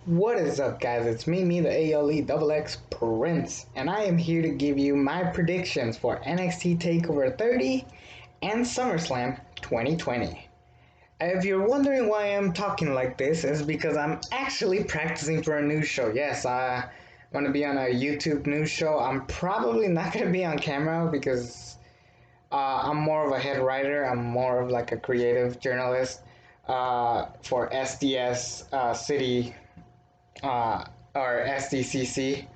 What is up, guys? It's me, the ALE Prince, and I am here to give you my predictions for NXT TakeOver 30 and SummerSlam 2020. If you're wondering why I'm talking like this, it's because I'm actually practicing for a news show. Yes, I want to be on a YouTube news show. I'm probably not going to be on camera because I'm more of a head writer. I'm more of like a creative journalist for SDS City or SDCC,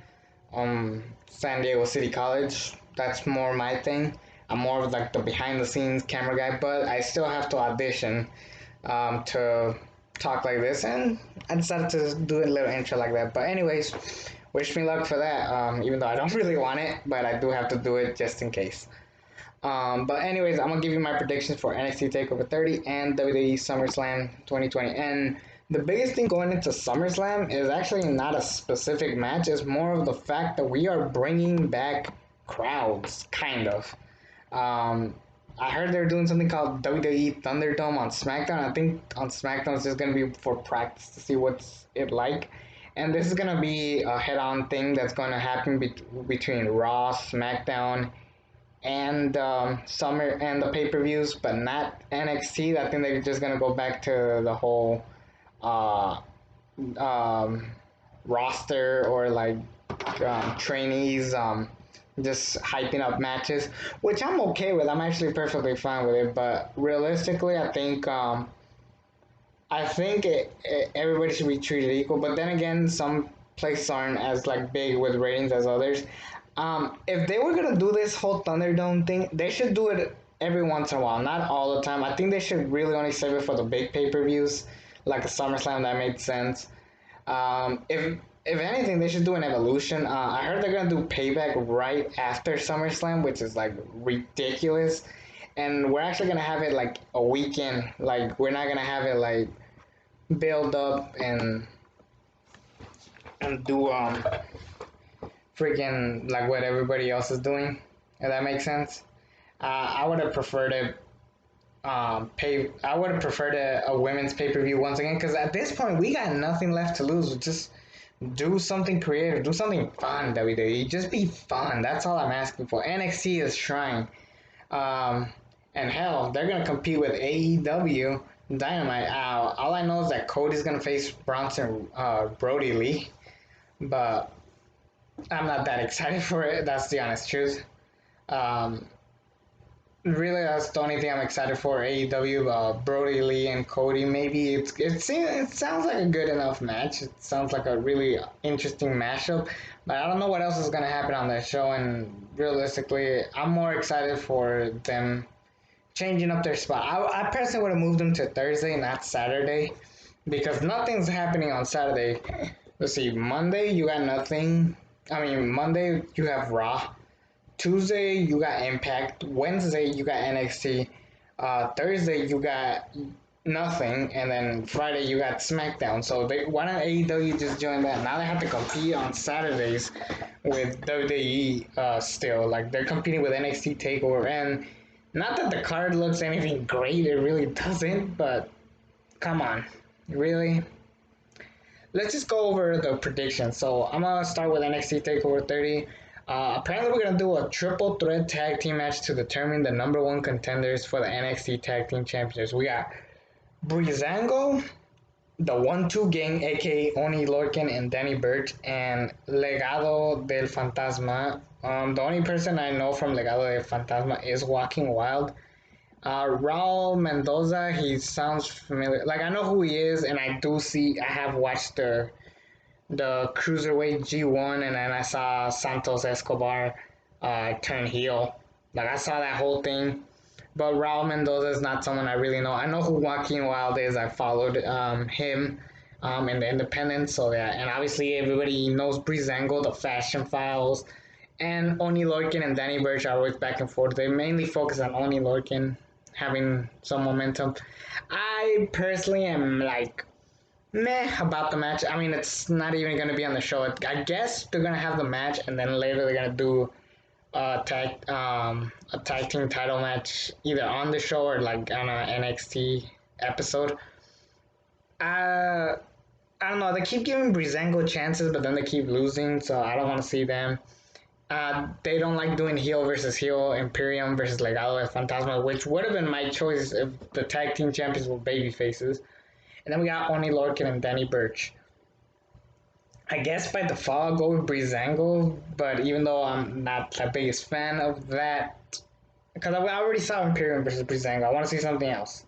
San Diego City College. That's more my thing. I'm more of like the behind the scenes camera guy, but I still have to audition to talk like this, and I decided to do a little intro like that. But anyways, wish me luck for that. Even though I don't really want it, but I do have to do it just in case. But anyways, I'm gonna give you my predictions for NXT Takeover 30 and WWE SummerSlam 2020. And the biggest thing going into SummerSlam is actually not a specific match; it's more of the fact that we are bringing back crowds, kind of. Um, I heard they're doing something called WWE Thunderdome on SmackDown. I think on SmackDown it's just gonna be for practice to see what's it like. And this is gonna be a head-on thing that's gonna happen between Raw, SmackDown, and summer and the pay-per-views, but not NXT. I think they're just gonna go back to the whole uh, um, roster or like trainees, just hyping up matches, which I'm okay with. I'm actually perfectly fine with it. But realistically, I think everybody should be treated equal. But then again, some places aren't as like big with ratings as others. If they were gonna do this whole Thunderdome thing, they should do it every once in a while, not all the time. I think they should really only save it for the big pay-per-views, like a SummerSlam. That made sense. If anything, they should do an evolution. I heard they're gonna do Payback right after SummerSlam, which is like ridiculous. And we're actually gonna have it like a weekend. Like we're not gonna have it like build up and do freaking like what everybody else is doing. If that makes sense. I would have preferred it. Pay. I would have preferred a women's pay per view once again because at this point we got nothing left to lose. Just do something creative, do something fun. WWE, just be fun. That's all I'm asking for. NXT is trying. Um, and hell, they're gonna compete with AEW Dynamite. All I know is that Cody's gonna face Bronson Brody Lee, but I'm not that excited for it. That's the honest truth. Um, Really, that's the only thing I'm excited for. AEW, Brody Lee and Cody. Maybe it sounds like a good enough match. It sounds like a really interesting mashup. But I don't know what else is gonna happen on that show. And realistically, I'm more excited for them changing up their spot. I personally would have moved them to Thursday, not Saturday, because nothing's happening on Saturday. Let's see, Monday you got nothing. I mean, Monday you have Raw. Tuesday you got Impact. Wednesday you got NXT. Thursday you got nothing, and then Friday you got SmackDown. So why don't AEW just join that? Now they have to compete on Saturdays with WWE. Still, like they're competing with NXT Takeover, and not that the card looks anything great. It really doesn't. But come on, really. Let's just go over the predictions. So I'm gonna start with NXT Takeover 30. Apparently, we're gonna do a triple threat tag team match to determine the number one contenders for the NXT Tag Team Championships. We got Breezango, the 1-2 gang, aka Oni Lorcan and Danny Birch, and Legado del Fantasma. The only person I know from Legado del Fantasma is Walking Wild. Raul Mendoza, he sounds familiar. Like I know who he is, and I have watched the cruiserweight G1, and then I saw Santos Escobar turn heel. Like I saw that whole thing. But Raul Mendoza is not someone I really know. I know who Joaquin Wild is. I followed him in the Independent, so yeah. And obviously everybody knows Breezango, the Fashion Files, and Oni Lorcan and Danny Birch are always back and forth. They mainly focus on Oni Lorcan having some momentum. I personally am like meh about the match. I mean, it's not even going to be on the show. I guess they're going to have the match, and then later they're going to do a tag team title match either on the show or like on a NXT episode. I don't don't know. They keep giving Breezango chances, but then they keep losing, so I don't want to see them. They don't like doing heel versus heel, Imperium versus Legado del Fantasma, which would have been my choice if the tag team champions were baby faces. And then we got Oni Lorcan and Danny Birch. I guess by default I'll go with Breezango, but even though I'm not the biggest fan of that, because I already saw Imperium versus Breezango, I want to see something else.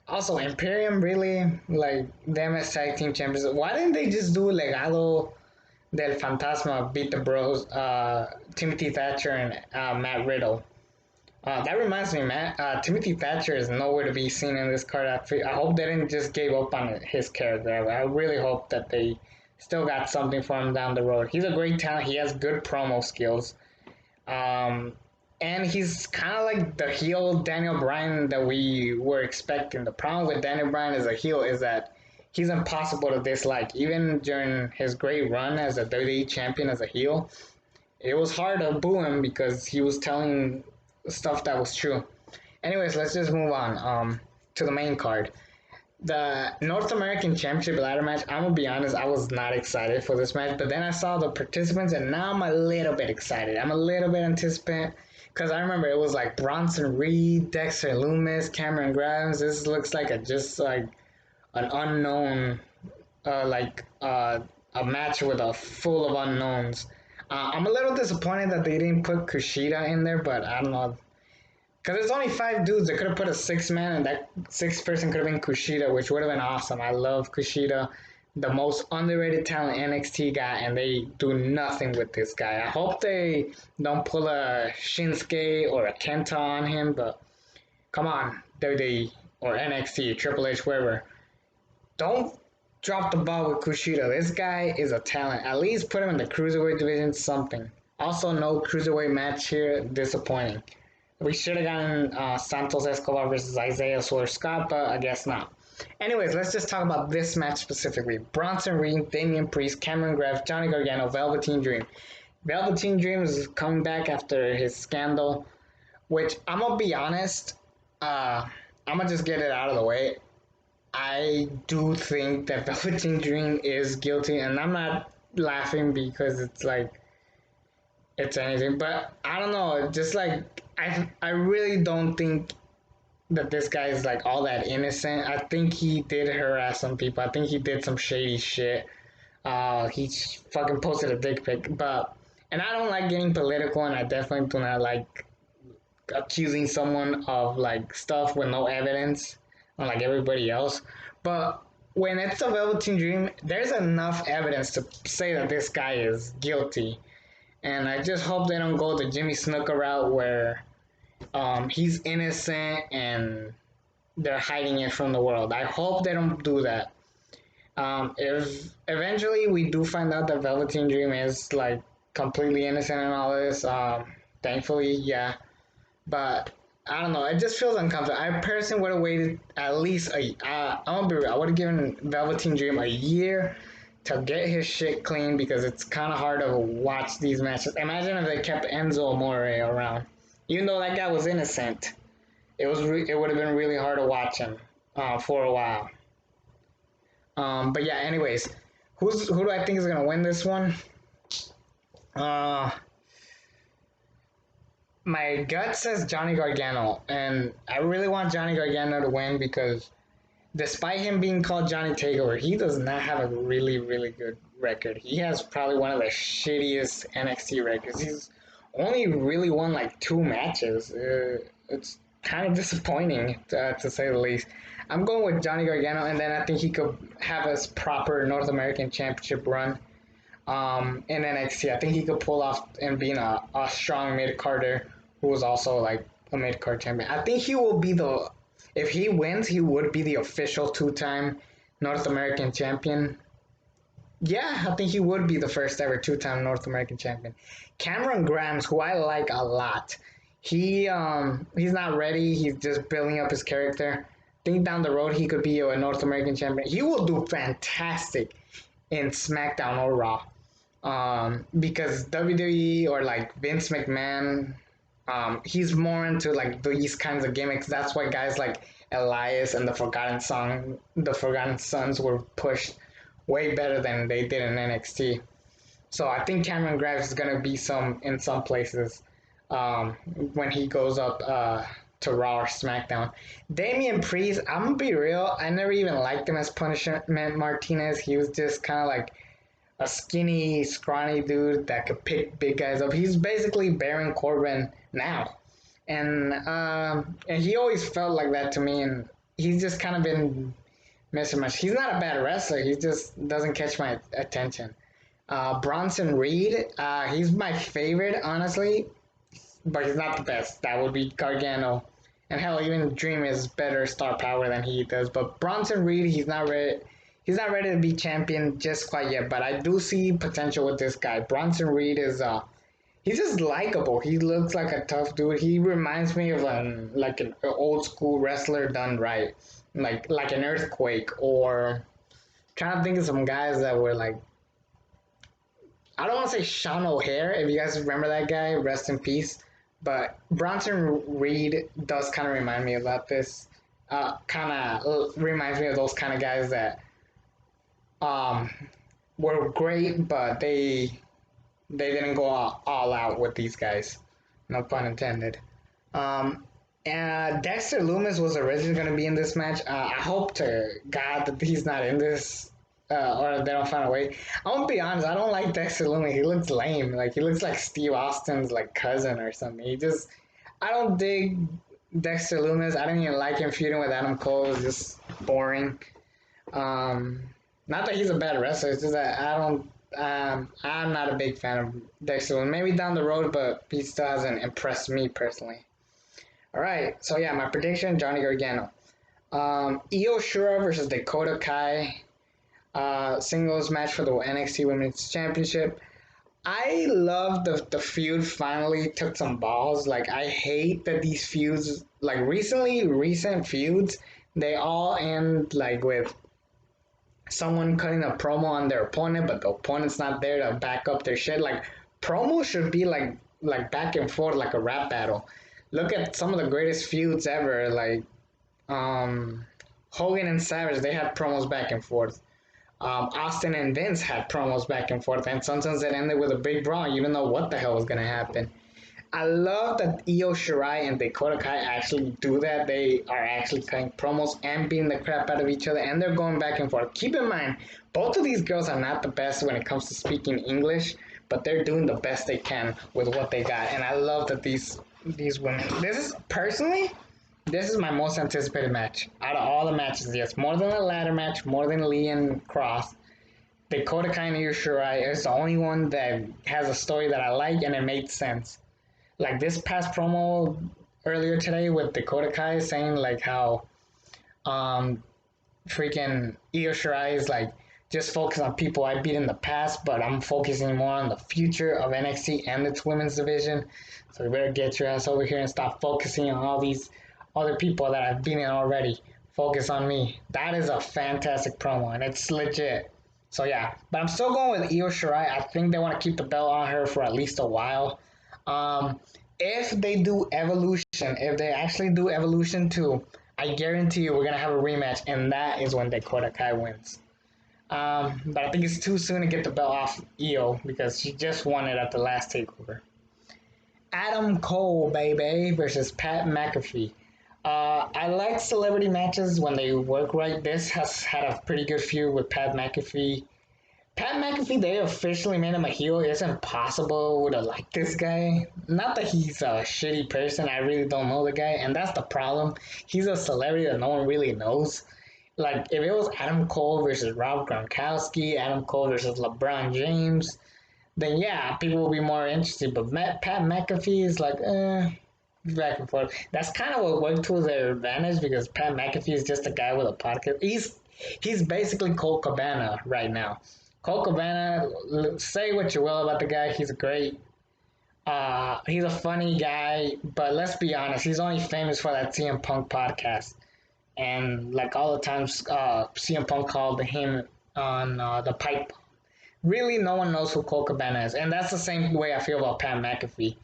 Also, Imperium really, like, them as tag team champions, why didn't they just do Legado del Fantasma beat the bros, Timothy Thatcher and Matt Riddle? That reminds me, Timothy Thatcher is nowhere to be seen in this card. I hope they didn't just give up on his character. I really hope that they still got something for him down the road. He's a great talent. He has good promo skills. And he's kind of like the heel Daniel Bryan that we were expecting. The problem with Daniel Bryan as a heel is that he's impossible to dislike. Even during his great run as a WWE champion as a heel, it was hard to boo him because he was telling stuff that was true. Anyways, let's just move on to the main card. The North American Championship ladder match, I'm going to be honest, I was not excited for this match, but then I saw the participants and now I'm a little bit excited. I'm a little bit anticipating because I remember it was like Bronson Reed, Dexter Lumis, Cameron Grimes. This looks like just like an unknown, a match with a full of unknowns. I'm a little disappointed that they didn't put Kushida in there, but I don't know. Because there's only 5 dudes. They could have put a 6-man, and that 6th person could have been Kushida, which would have been awesome. I love Kushida, the most underrated talent NXT guy, and they do nothing with this guy. I hope they don't pull a Shinsuke or a Kenta on him, but come on, WWE or NXT, Triple H, whoever. Don't drop the ball with Kushida. This guy is a talent. At least put him in the Cruiserweight division, something. Also, no Cruiserweight match here. Disappointing. We should have gotten Santos Escobar versus Isaiah Swerve Scott, but I guess not. Anyways, let's just talk about this match specifically. Bronson Reed, Damien Priest, Cameron Grimes, Johnny Gargano, Velveteen Dream. Velveteen Dream is coming back after his scandal, which I'm going to be honest, I'm going to just get it out of the way. I do think that Velveteen Dream is guilty, and I'm not laughing because it's like it's anything, but I don't know, just like I really don't think that this guy is like all that innocent. I think he did harass some people. I think he did some shady shit. He fucking posted a dick pic, and I don't like getting political, and I definitely do not like accusing someone of like stuff with no evidence, unlike everybody else. But when it's a Velveteen Dream, there's enough evidence to say that this guy is guilty. And I just hope they don't go the Jimmy Snuka route where he's innocent and they're hiding it from the world. I hope they don't do that. If eventually we do find out that Velveteen Dream is like completely innocent and all this, thankfully, yeah. But I don't know. It just feels uncomfortable. I personally would have waited at least I'm gonna be real. I would have given Velveteen Dream a year to get his shit clean because it's kind of hard to watch these matches. Imagine if they kept Enzo Amore around, even though that guy was innocent. It would have been really hard to watch him for a while. But yeah. Anyways, who do I think is gonna win this one? My gut says Johnny Gargano, and I really want Johnny Gargano to win because despite him being called Johnny Takeover, he does not have a really, really good record. He has probably one of the shittiest NXT records. He's only really won like 2 matches. It's kind of disappointing, to say the least. I'm going with Johnny Gargano, and then I think he could have his proper North American Championship run in NXT. I think he could pull off and being a strong mid-carder who was also like a mid-card champion. I think he will be if he wins, he would be the official 2-time North American champion. Yeah, I think he would be the first ever 2-time North American champion. Cameron Grimes, who I like a lot, he's not ready. He's just building up his character. I think down the road he could be a North American champion. He will do fantastic in SmackDown or Raw. Because WWE or like Vince McMahon, he's more into like these kinds of gimmicks. That's why guys like Elias and the Forgotten Sons were pushed way better than they did in NXT. So I think Cameron Grimes is gonna be in some places when he goes up to Raw or SmackDown. Damien Priest, I'm gonna be real. I never even liked him as Punishment Martinez. He was just kind of like a skinny, scrawny dude that could pick big guys up. He's basically Baron Corbin now, and he always felt like that to me. And he's just kind of been missing much. He's not a bad wrestler. He just doesn't catch my attention. Bronson Reed, he's my favorite, honestly, but he's not the best. That would be Gargano. And hell, even Dream is better star power than he does. But Bronson Reed, he's not ready. He's not ready to be champion just quite yet. But I do see potential with this guy. Bronson Reed is he's just likable. He looks like a tough dude. He reminds me of like an old school wrestler done right, like an Earthquake, or trying to think of some guys that were like, I don't want to say Sean O'Hare, if you guys remember that guy, rest in peace. But Bronson Reed does kind of remind me about this. Kind of reminds me of those kind of guys that um, were great, but they didn't go all out with these guys. No pun intended. And Dexter Lumis was originally going to be in this match. I hope to God that he's not in this, or they don't find a way. I won't be honest. I don't like Dexter Lumis. He looks lame. Like he looks like Steve Austin's like cousin or something. I don't dig Dexter Lumis. I didn't even like him feuding with Adam Cole. It was just boring. Not that he's a bad wrestler. It's just that I don't. I'm not a big fan of Dexter Lumis. Maybe down the road, but he still hasn't impressed me personally. All right, so yeah, my prediction: Johnny Gargano, Io Shirai versus Dakota Kai, singles match for the NXT Women's Championship. I love the feud finally took some balls. Like I hate that these feuds, like recent feuds, they all end like with someone cutting a promo on their opponent, but the opponent's not there to back up their shit. Like promo should be like back and forth, like a rap battle. Look at some of the greatest feuds ever, like Hogan and Savage. They had promos back and forth. Austin and Vince had promos back and forth, and sometimes it ended with a big brawl. You don't know what the hell was gonna happen. I love that Io Shirai and Dakota Kai actually do that. They are actually cutting promos and beating the crap out of each other, and they're going back and forth. Keep in mind, both of these girls are not the best when it comes to speaking English, but they're doing the best they can with what they got, and I love that these women. This is my most anticipated match out of all the matches. Yes, more than a ladder match, more than Lee and Cross. Dakota Kai and Io Shirai is the only one that has a story that I like and it made sense. Like this past promo earlier today with Dakota Kai saying like how freaking Io Shirai is like just focus on people I beat in the past, but I'm focusing more on the future of NXT and its women's division. So you better get your ass over here and stop focusing on all these other people that I've beaten already. Focus on me. That is a fantastic promo, and it's legit. So yeah, but I'm still going with Io Shirai. I think they want to keep the belt on her for at least a while. If they do Evolution, if they actually do Evolution 2, I guarantee you we're going to have a rematch, and that is when Dakota Kai wins. But I think it's too soon to get the belt off Io because she just won it at the last TakeOver. Adam Cole, baby, versus Pat McAfee. I like celebrity matches when they work right. This has had a pretty good feud with Pat McAfee. Pat McAfee, they officially made him a heel. It's impossible to like this guy. Not that he's a shitty person. I really don't know the guy. And that's the problem. He's a celebrity that no one really knows. Like, if it was Adam Cole versus Rob Gronkowski, Adam Cole versus LeBron James, then yeah, people will be more interested. But Pat McAfee is like, back and forth. That's kind of what worked to their advantage because Pat McAfee is just a guy with a podcast. He's basically Colt Cabana right now. Colt Cabana, say what you will about the guy, he's great. He's a funny guy, but let's be honest, he's only famous for that CM Punk podcast. And like all the times CM Punk called him on the pipe. Really, no one knows who Colt Cabana is. And that's the same way I feel about Pat McAfee.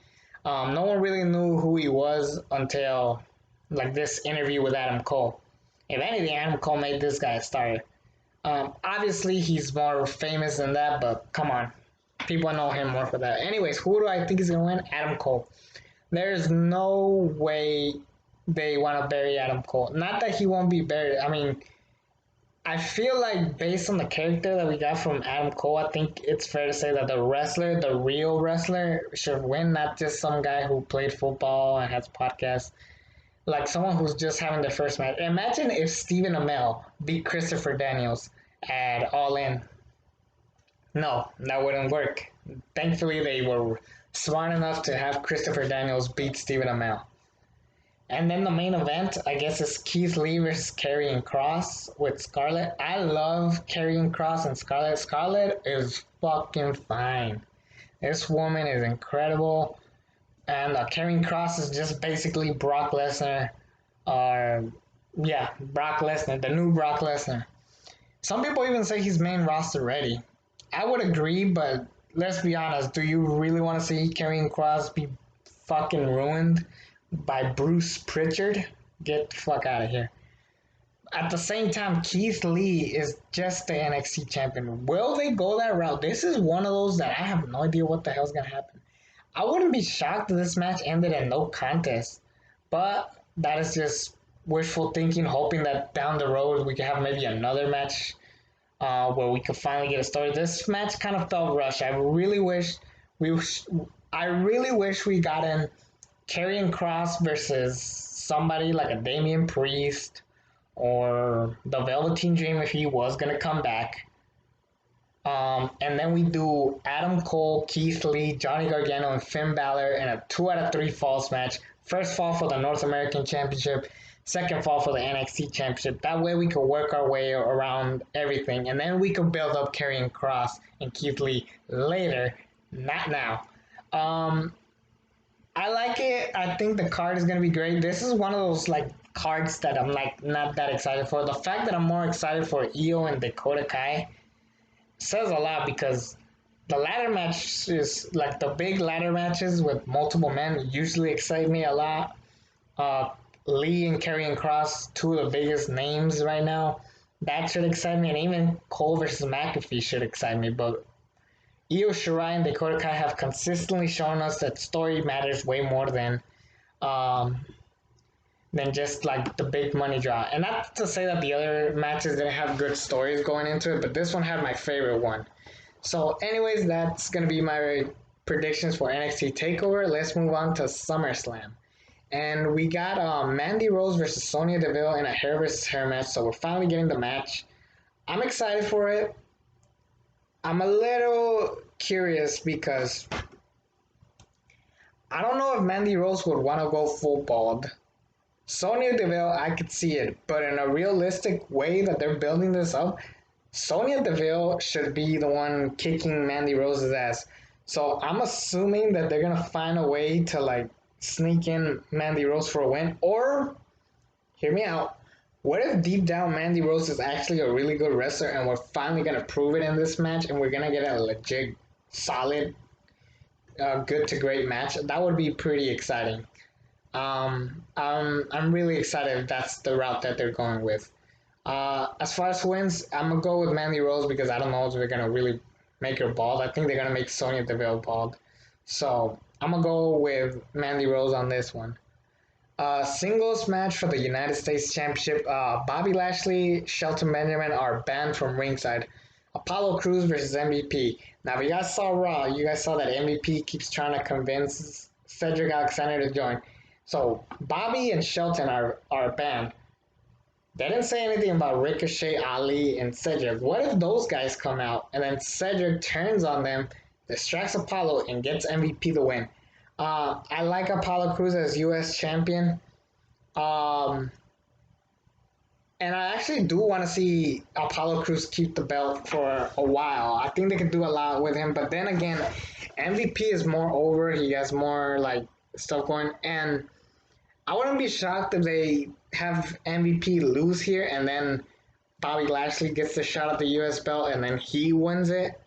No one really knew who he was until like this interview with Adam Cole. If anything, Adam Cole made this guy a star. Obviously, he's more famous than that, but come on. People know him more for that. Anyways, who do I think is going to win? Adam Cole. There's no way they want to bury Adam Cole. Not that he won't be buried. I mean, I feel like based on the character that we got from Adam Cole, I think it's fair to say that the wrestler, the real wrestler, should win, not just some guy who played football and has podcasts. Like someone who's just having their first match. Imagine if Stephen Amell beat Christopher Daniels at All In. No, that wouldn't work. Thankfully, they were smart enough to have Christopher Daniels beat Stephen Amell. And then the main event, I guess, is Keith Lee versus Karrion Kross with Scarlett. I love Karrion Kross and Scarlett. Scarlett is fucking fine. This woman is incredible. And Karrion Kross is just basically Brock Lesnar. Brock Lesnar, the new Brock Lesnar. Some people even say he's main roster ready. I would agree, but let's be honest. Do you really want to see Karrion Kross be fucking ruined by Bruce Pritchard? Get the fuck out of here. At the same time, Keith Lee is just the NXT champion. Will they go that route? This is one of those that I have no idea what the hell's going to happen. I wouldn't be shocked if this match ended in no contest. But that is just wishful thinking, hoping that down the road we could have maybe another match where we could finally get a story. This match kind of felt rushed. I really wish we got in Karrion Kross versus somebody like a Damien Priest or the Velveteen Dream if he was going to come back. And then we do Adam Cole, Keith Lee, Johnny Gargano, and Finn Balor in a 2 out of 3 falls match. First fall for the North American Championship, second fall for the NXT Championship. That way we could work our way around everything, and then we could build up Karrion Kross and Keith Lee later, not now. I like it. I think the card is going to be great. This is one of those like cards that I'm like not that excited for. The fact that I'm more excited for Io and Dakota Kai says a lot because the ladder matches, like the big ladder matches with multiple men, usually excite me a lot. Lee and Karrion Kross, two of the biggest names right now. That should excite me, and even Cole versus McAfee should excite me. But Io Shirai and Dakota Kai have consistently shown us that story matters way more than just like the big money draw. And not to say that the other matches didn't have good stories going into it, but this one had my favorite one. So anyways, that's going to be my predictions for NXT TakeOver. Let's move on to SummerSlam. And we got Mandy Rose versus Sonya Deville in a hair versus hair match. So we're finally getting the match. I'm excited for it. I'm a little curious because I don't know if Mandy Rose would want to go full bald. Sonya Deville, I could see it, but in a realistic way that they're building this up, Sonya Deville should be the one kicking Mandy Rose's ass. So I'm assuming that they're gonna find a way to like sneak in Mandy Rose for a win. Or, hear me out, what if deep down Mandy Rose is actually a really good wrestler and we're finally gonna prove it in this match and we're gonna get a legit, solid, good to great match? That would be pretty exciting. I'm really excited if that's the route that they're going with. As far as wins, I'm gonna go with Mandy Rose because I don't know if they're gonna really make her bald. I think they're gonna make Sonya Deville bald. So I'm gonna go with Mandy Rose on this one. Singles match for the United States Championship. Bobby Lashley, Shelton Benjamin are banned from ringside. Apollo Crews versus MVP. Now, if you guys saw Raw, you guys saw that MVP keeps trying to convince Cedric Alexander to join. So Bobby and Shelton are banned. They didn't say anything about Ricochet, Ali, and Cedric. What if those guys come out and then Cedric turns on them, distracts Apollo, and gets MVP the win? I like Apollo Crews as U.S. champion. And I actually do want to see Apollo Crews keep the belt for a while. I think they could do a lot with him. But then again, MVP is more over. He has more like stuff going. And I wouldn't be shocked if they have MVP lose here and then Bobby Lashley gets the shot at the U.S. belt and then he wins it.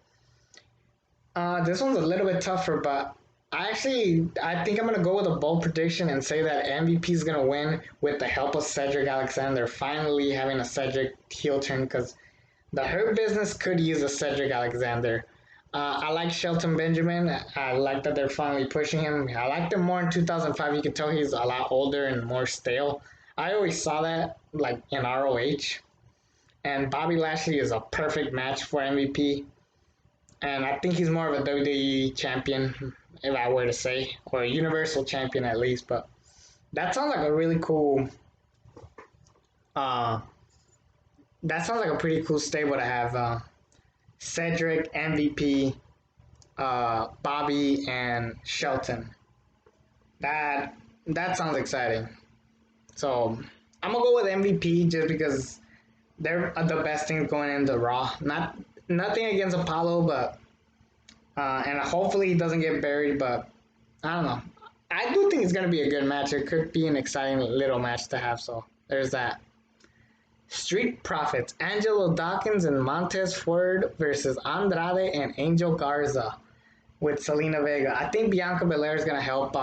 This one's a little bit tougher, but I think I'm going to go with a bold prediction and say that MVP is going to win with the help of Cedric Alexander finally having a Cedric heel turn, because The Hurt Business could use a Cedric Alexander. I like Shelton Benjamin. I like that they're finally pushing him. I liked him more in 2005. You can tell he's a lot older and more stale. I always saw that like in ROH. And Bobby Lashley is a perfect match for MVP. And I think he's more of a WWE champion, if I were to say, or a Universal champion at least. But that sounds like a really cool. Uh, that sounds like a pretty cool stable to have. Cedric, MVP, Bobby, and Shelton. That sounds exciting. So I'm gonna go with MVP just because they're the best things going into Raw. Nothing against Apollo, but and hopefully he doesn't get buried. But I don't know. I do think it's gonna be a good match. It could be an exciting little match to have. So there's that. Street Profits, Angelo Dawkins and Montez Ford versus Andrade and Angel Garza with Selena Vega. I think Bianca Belair is going to help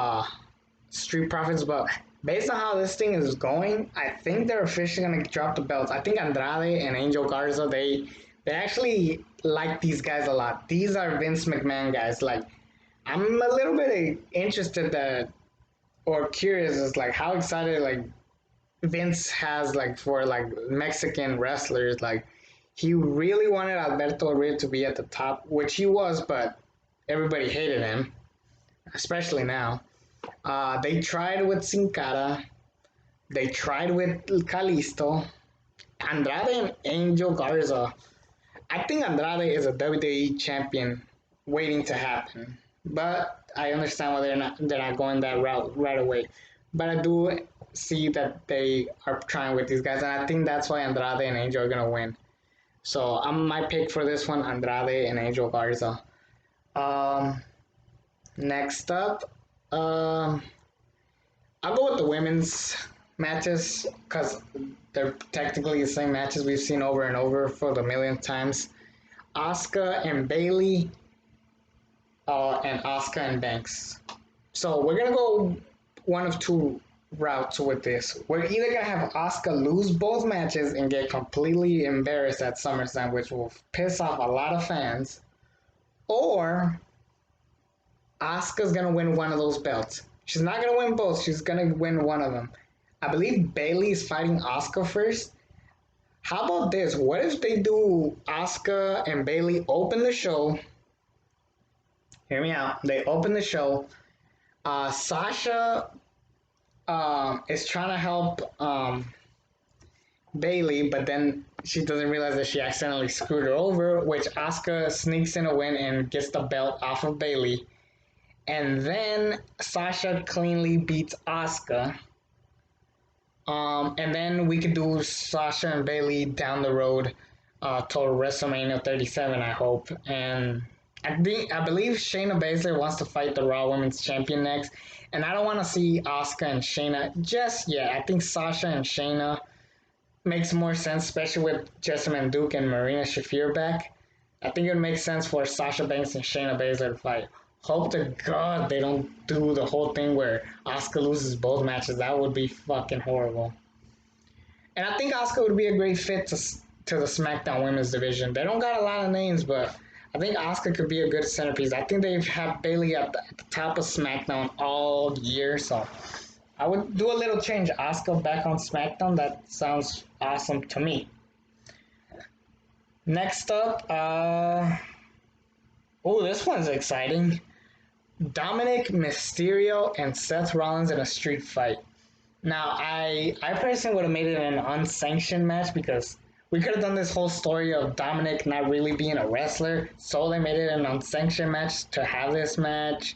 Street Profits, but based on how this thing is going, I think they're officially going to drop the belts. I think Andrade and Angel Garza, they actually like these guys a lot. These are Vince McMahon guys. Like, I'm a little bit interested that, or curious, is like how excited like Vince has like for like Mexican wrestlers. Like he really wanted Alberto Rio to be at the top, which he was, but everybody hated him, especially now. They tried with Sin Cara, they tried with Kalisto, Andrade and Angel Garza. I think Andrade is a WWE champion waiting to happen, but I understand why they're not going that route right away. But I do see that they are trying with these guys, and I think that's why Andrade and Angel are gonna win. So my pick for this one, Andrade and Angel Garza. Um, Next up, I'll go with the women's matches because they're technically the same matches we've seen over and over for the millionth times. Asuka and Bailey, and Asuka and Banks. So we're gonna go one of two routes with this. We're either gonna have Asuka lose both matches and get completely embarrassed at SummerSlam, which will piss off a lot of fans, or Asuka's gonna win one of those belts. She's not gonna win both. She's gonna win one of them. I believe Bailey is fighting Asuka first. How about this? What if they do Asuka and Bailey open the show? Hear me out. They open the show. Sasha is trying to help Bailey, but then she doesn't realize that she accidentally screwed her over, which Asuka sneaks in a win and gets the belt off of Bailey. And then Sasha cleanly beats Asuka. And then we could do Sasha and Bailey down the road toward WrestleMania 37, I hope. And I believe Shayna Baszler wants to fight the Raw Women's Champion next. And I don't want to see Asuka and Shayna just yet. I think Sasha and Shayna makes more sense, especially with Jessamine Duke and Marina Shafir back. I think it would make sense for Sasha Banks and Shayna Baszler to fight. Hope to God they don't do the whole thing where Asuka loses both matches. That would be fucking horrible. And I think Asuka would be a great fit to the SmackDown Women's division. They don't got a lot of names, but I think Asuka could be a good centerpiece. I think they've had Bailey at the top of SmackDown all year, so I would do a little change. Asuka back on SmackDown. That sounds awesome to me. Next up, this one's exciting. Dominic Mysterio and Seth Rollins in a street fight. Now, I personally would have made it an unsanctioned match because we could have done this whole story of Dominic not really being a wrestler, so they made it an unsanctioned match to have this match,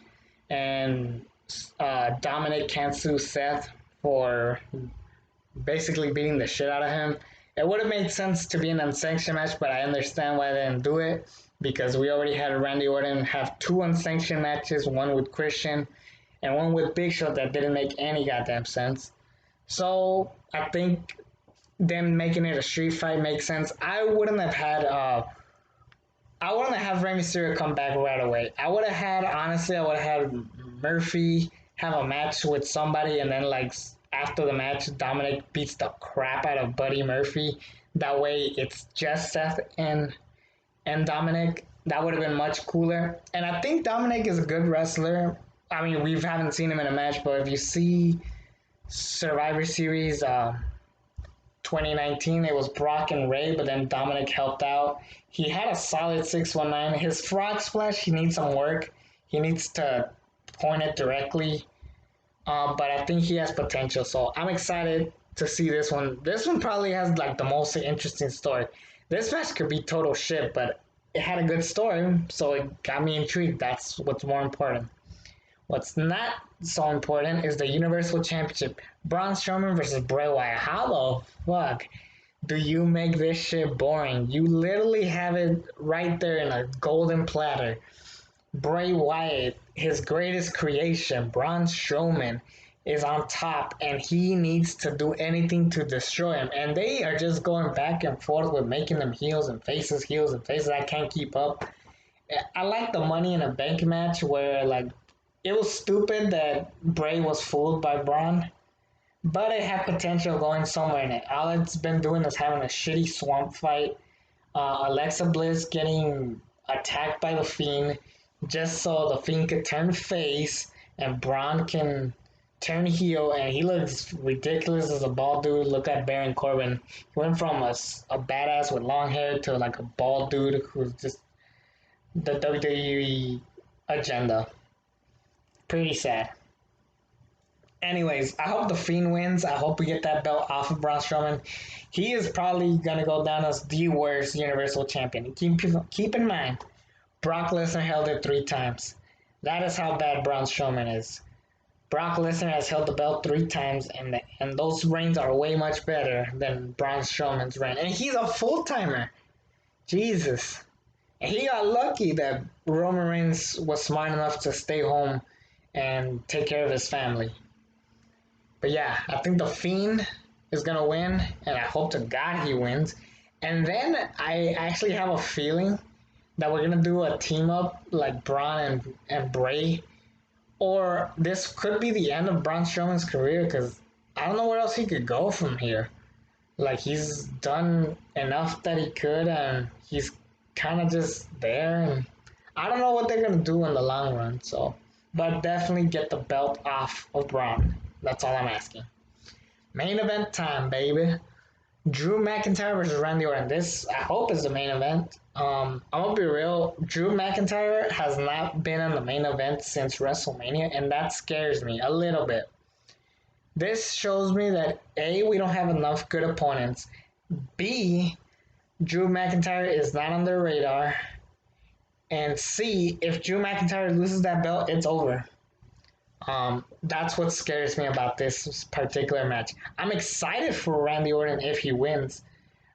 and Dominic can't sue Seth for basically beating the shit out of him. It would have made sense to be an unsanctioned match, but I understand why they didn't do it because we already had Randy Orton have two unsanctioned matches, one with Christian and one with Big Show that didn't make any goddamn sense. So I think them making it a street fight makes sense. I wouldn't have had Rey Mysterio come back right away. I would have had Murphy have a match with somebody, and then like after the match, Dominic beats the crap out of Buddy Murphy. That way, it's just Seth and Dominic. That would have been much cooler. And I think Dominic is a good wrestler. I mean, we haven't seen him in a match, but if you see Survivor Series 2019, it was Brock and Ray, but then Dominic helped out. He had a solid 619. His frog splash, he needs some work. He needs to point it directly. But I think he has potential. So I'm excited to see this one. This one probably has like the most interesting story. This match could be total shit, but it had a good story, so it got me intrigued. That's what's more important. What's not so important is the Universal Championship. Braun Strowman versus Bray Wyatt. How the fuck do you make this shit boring? You literally have it right there in a golden platter. Bray Wyatt, his greatest creation, Braun Strowman, is on top, and he needs to do anything to destroy him. And they are just going back and forth with making them heels and faces, heels and faces. I can't keep up. I like the Money in a Bank match where, like, it was stupid that Bray was fooled by Braun, but it had potential going somewhere in it. All it's been doing is having a shitty swamp fight. Alexa Bliss getting attacked by the Fiend just so the Fiend could turn face and Braun can turn heel, and he looks ridiculous as a bald dude. Look at Baron Corbin. He went from a badass with long hair to like a bald dude who's just the WWE agenda. Pretty sad. Anyways, I hope the Fiend wins. I hope we get that belt off of Braun Strowman. He is probably going to go down as the worst Universal Champion. Keep in mind, Brock Lesnar held it 3 times. That is how bad Braun Strowman is. Brock Lesnar has held the belt 3 times, and those reigns are way much better than Braun Strowman's reign. And he's a full-timer. Jesus. And he got lucky that Roman Reigns was smart enough to stay home and take care of his family. But yeah, I think the Fiend is going to win, and I hope to God he wins. And then I actually have a feeling that we're going to do a team-up like Braun and Bray. Or this could be the end of Braun Strowman's career, because I don't know where else he could go from here. Like, he's done enough that he could, and he's kind of just there. And I don't know what they're going to do in the long run, so... But definitely get the belt off of Braun. That's all I'm asking. Main event time, baby. Drew McIntyre versus Randy Orton. This, I hope, is the main event. I'm going to be real. Drew McIntyre has not been in the main event since WrestleMania, and that scares me a little bit. This shows me that, A, we don't have enough good opponents. B, Drew McIntyre is not on their radar. And C, if Drew McIntyre loses that belt, it's over. That's what scares me about this particular match. I'm excited for Randy Orton if he wins.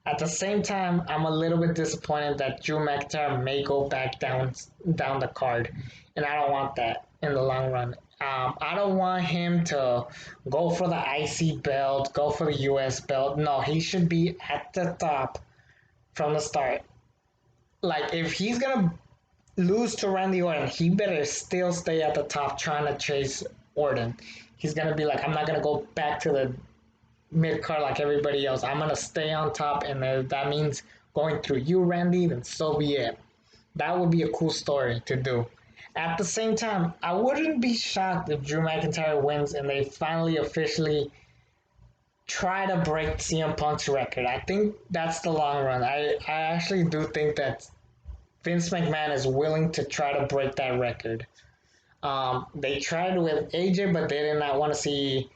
At the same time, I'm a little bit disappointed that Drew McIntyre may go back down the card. And I don't want that in the long run. I don't want him to go for the IC belt, go for the US belt. No, he should be at the top from the start. Like, if he's going to lose to Randy Orton, he better still stay at the top trying to chase Orton. He's going to be like, I'm not going to go back to the mid-card like everybody else. I'm going to stay on top, and if that means going through you, Randy, then so be it. That would be a cool story to do. At the same time, I wouldn't be shocked if Drew McIntyre wins and they finally officially try to break CM Punk's record. I think that's the long run. I actually do think that Vince McMahon is willing to try to break that record. They tried with AJ, but they did not want to see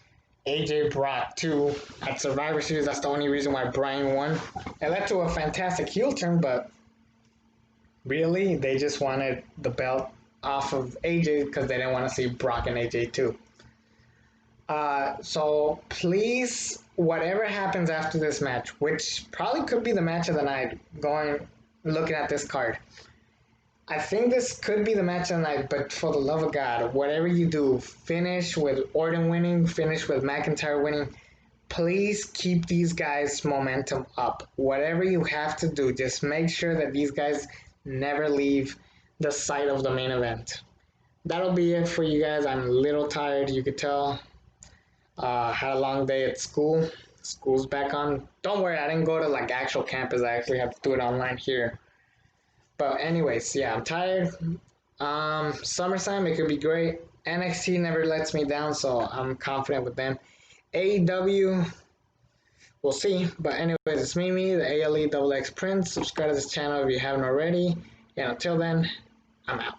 AJ Brock too at Survivor Series. That's the only reason why Bryan won. It led to a fantastic heel turn, but really, they just wanted the belt off of AJ because they didn't want to see Brock and AJ too. So please, whatever happens after this match, which probably could be the match of the night, looking at this card, I think this could be the match of the night, but for the love of God, whatever you do, finish with Orton winning, finish with McIntyre winning. Please keep these guys' momentum up. Whatever you have to do, just make sure that these guys never leave the sight of the main event. That'll be it for you guys. I'm a little tired, you could tell. Had a long day at school, school's back on. Don't worry, I didn't go to like actual campus. I actually have to do it online here. But anyways, yeah, I'm tired. SummerSlam, it could be great. NXT never lets me down, so I'm confident with them. AEW, we'll see. But anyways, it's Mimi, the ALE XX Prince. Subscribe to this channel if you haven't already. And until then, I'm out.